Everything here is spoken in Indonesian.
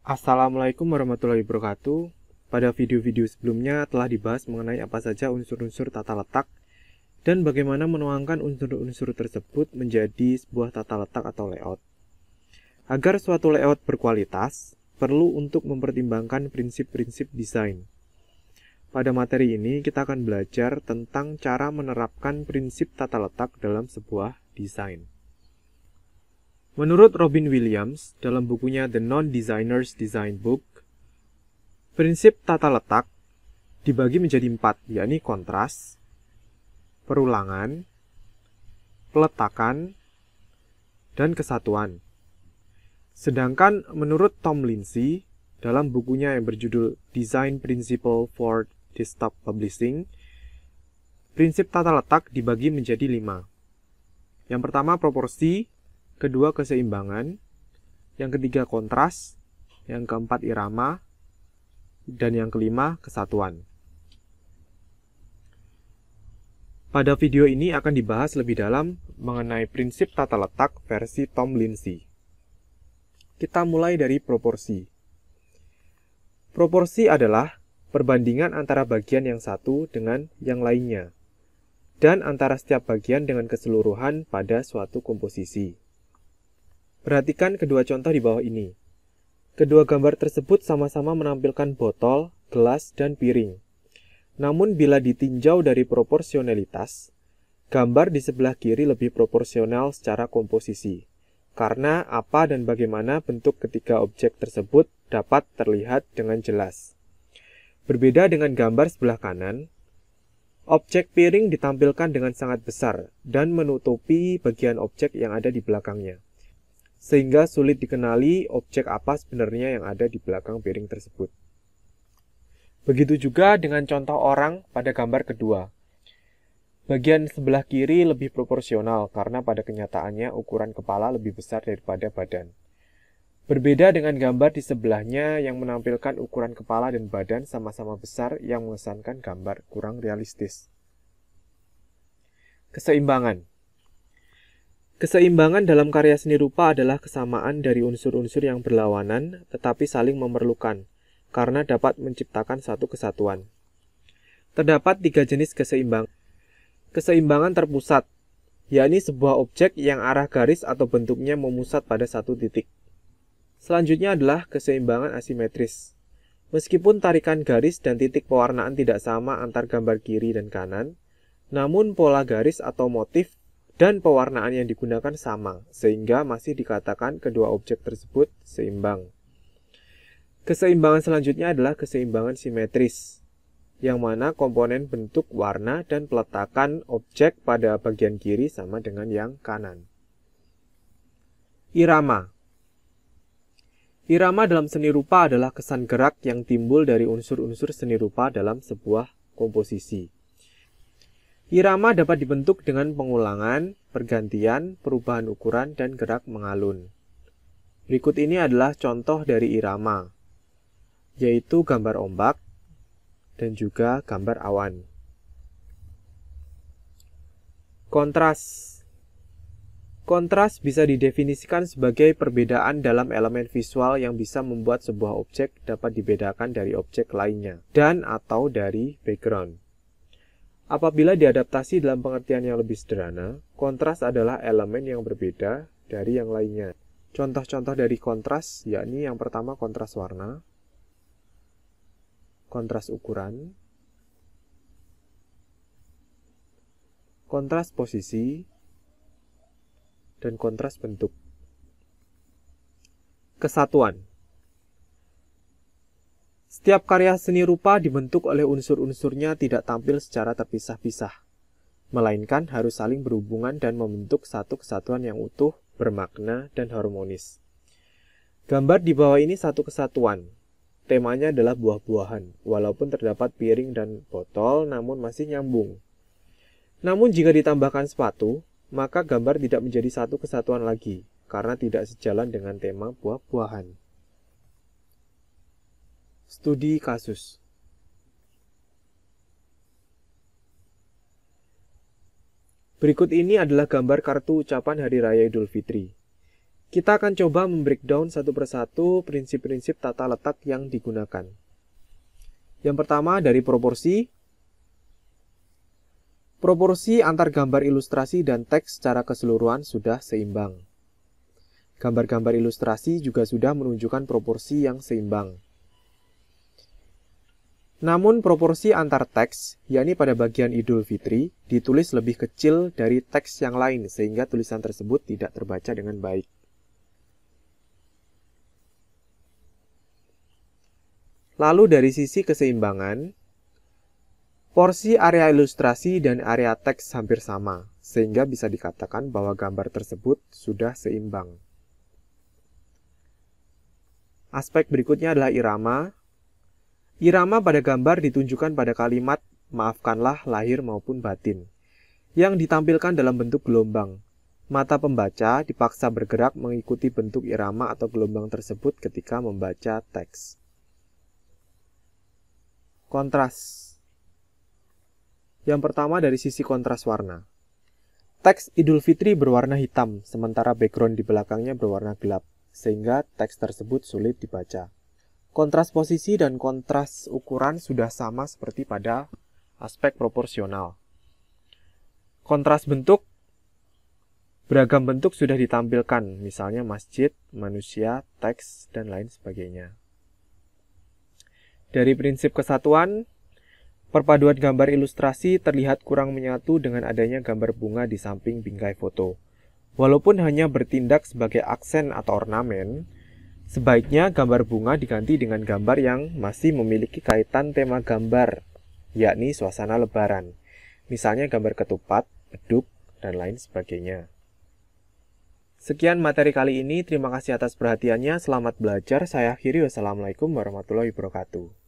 Assalamualaikum warahmatullahi wabarakatuh. Pada video-video sebelumnya telah dibahas mengenai apa saja unsur-unsur tata letak dan bagaimana menuangkan unsur-unsur tersebut menjadi sebuah tata letak atau layout. Agar suatu layout berkualitas, perlu untuk mempertimbangkan prinsip-prinsip desain. Pada materi ini kita akan belajar tentang cara menerapkan prinsip tata letak dalam sebuah desain. Menurut Robin Williams, dalam bukunya The Non-Designer's Design Book, prinsip tata letak dibagi menjadi 4, yakni kontras, perulangan, peletakan, dan kesatuan. Sedangkan menurut Tom Lindsay, dalam bukunya yang berjudul Design Principle for Desktop Publishing, prinsip tata letak dibagi menjadi 5. Yang pertama proporsi, kedua keseimbangan, yang ketiga kontras, yang keempat irama, dan yang kelima kesatuan. Pada video ini akan dibahas lebih dalam mengenai prinsip tata letak versi Tom Lindsay. Kita mulai dari proporsi. Proporsi adalah perbandingan antara bagian yang satu dengan yang lainnya, dan antara setiap bagian dengan keseluruhan pada suatu komposisi. Perhatikan kedua contoh di bawah ini. Kedua gambar tersebut sama-sama menampilkan botol, gelas, dan piring. Namun bila ditinjau dari proporsionalitas, gambar di sebelah kiri lebih proporsional secara komposisi, karena apa dan bagaimana bentuk ketiga objek tersebut dapat terlihat dengan jelas. Berbeda dengan gambar sebelah kanan, objek piring ditampilkan dengan sangat besar dan menutupi bagian objek yang ada di belakangnya, sehingga sulit dikenali objek apa sebenarnya yang ada di belakang piring tersebut. Begitu juga dengan contoh orang pada gambar kedua. Bagian sebelah kiri lebih proporsional karena pada kenyataannya ukuran kepala lebih besar daripada badan. Berbeda dengan gambar di sebelahnya yang menampilkan ukuran kepala dan badan sama-sama besar yang mengesankan gambar kurang realistis. Keseimbangan. Keseimbangan dalam karya seni rupa adalah kesamaan dari unsur-unsur yang berlawanan tetapi saling memerlukan, karena dapat menciptakan satu kesatuan. Terdapat 3 jenis keseimbangan. Keseimbangan terpusat, yakni sebuah objek yang arah garis atau bentuknya memusat pada satu titik. Selanjutnya adalah keseimbangan asimetris. Meskipun tarikan garis dan titik pewarnaan tidak sama antar gambar kiri dan kanan, namun pola garis atau motif dan pewarnaan yang digunakan sama, sehingga masih dikatakan kedua objek tersebut seimbang. Keseimbangan selanjutnya adalah keseimbangan simetris, yang mana komponen bentuk, warna, dan peletakan objek pada bagian kiri sama dengan yang kanan. Irama. Irama dalam seni rupa adalah kesan gerak yang timbul dari unsur-unsur seni rupa dalam sebuah komposisi. Irama dapat dibentuk dengan pengulangan, pergantian, perubahan ukuran, dan gerak mengalun. Berikut ini adalah contoh dari irama, yaitu gambar ombak dan juga gambar awan. Kontras. Kontras bisa didefinisikan sebagai perbedaan dalam elemen visual yang bisa membuat sebuah objek dapat dibedakan dari objek lainnya dan atau dari background. Apabila diadaptasi dalam pengertian yang lebih sederhana, kontras adalah elemen yang berbeda dari yang lainnya. Contoh-contoh dari kontras yakni yang pertama kontras warna, kontras ukuran, kontras posisi, dan kontras bentuk. Kesatuan. Setiap karya seni rupa dibentuk oleh unsur-unsurnya tidak tampil secara terpisah-pisah, melainkan harus saling berhubungan dan membentuk satu kesatuan yang utuh, bermakna, dan harmonis. Gambar di bawah ini satu kesatuan. Temanya adalah buah-buahan, walaupun terdapat piring dan botol, namun masih nyambung. Namun jika ditambahkan sepatu, maka gambar tidak menjadi satu kesatuan lagi, karena tidak sejalan dengan tema buah-buahan. Studi kasus. Berikut ini adalah gambar kartu ucapan Hari Raya Idul Fitri. Kita akan coba membreakdown satu persatu prinsip-prinsip tata letak yang digunakan. Yang pertama dari proporsi. Proporsi antar gambar ilustrasi dan teks secara keseluruhan sudah seimbang. Gambar-gambar ilustrasi juga sudah menunjukkan proporsi yang seimbang. Namun proporsi antar teks, yakni pada bagian Idul Fitri, ditulis lebih kecil dari teks yang lain sehingga tulisan tersebut tidak terbaca dengan baik. Lalu dari sisi keseimbangan, porsi area ilustrasi dan area teks hampir sama, sehingga bisa dikatakan bahwa gambar tersebut sudah seimbang. Aspek berikutnya adalah irama. Irama pada gambar ditunjukkan pada kalimat maafkanlah lahir maupun batin, yang ditampilkan dalam bentuk gelombang. Mata pembaca dipaksa bergerak mengikuti bentuk irama atau gelombang tersebut ketika membaca teks. Kontras. Yang pertama dari sisi kontras warna. Teks Idul Fitri berwarna hitam, sementara background di belakangnya berwarna gelap, sehingga teks tersebut sulit dibaca. Kontras posisi dan kontras ukuran sudah sama seperti pada aspek proporsional. Kontras bentuk, beragam bentuk sudah ditampilkan, misalnya masjid, manusia, teks, dan lain sebagainya. Dari prinsip kesatuan, perpaduan gambar ilustrasi terlihat kurang menyatu dengan adanya gambar bunga di samping bingkai foto. Walaupun hanya bertindak sebagai aksen atau ornamen, sebaiknya gambar bunga diganti dengan gambar yang masih memiliki kaitan tema gambar, yakni suasana lebaran. Misalnya gambar ketupat, beduk, dan lain sebagainya. Sekian materi kali ini, terima kasih atas perhatiannya, selamat belajar, saya akhiri, wassalamualaikum warahmatullahi wabarakatuh.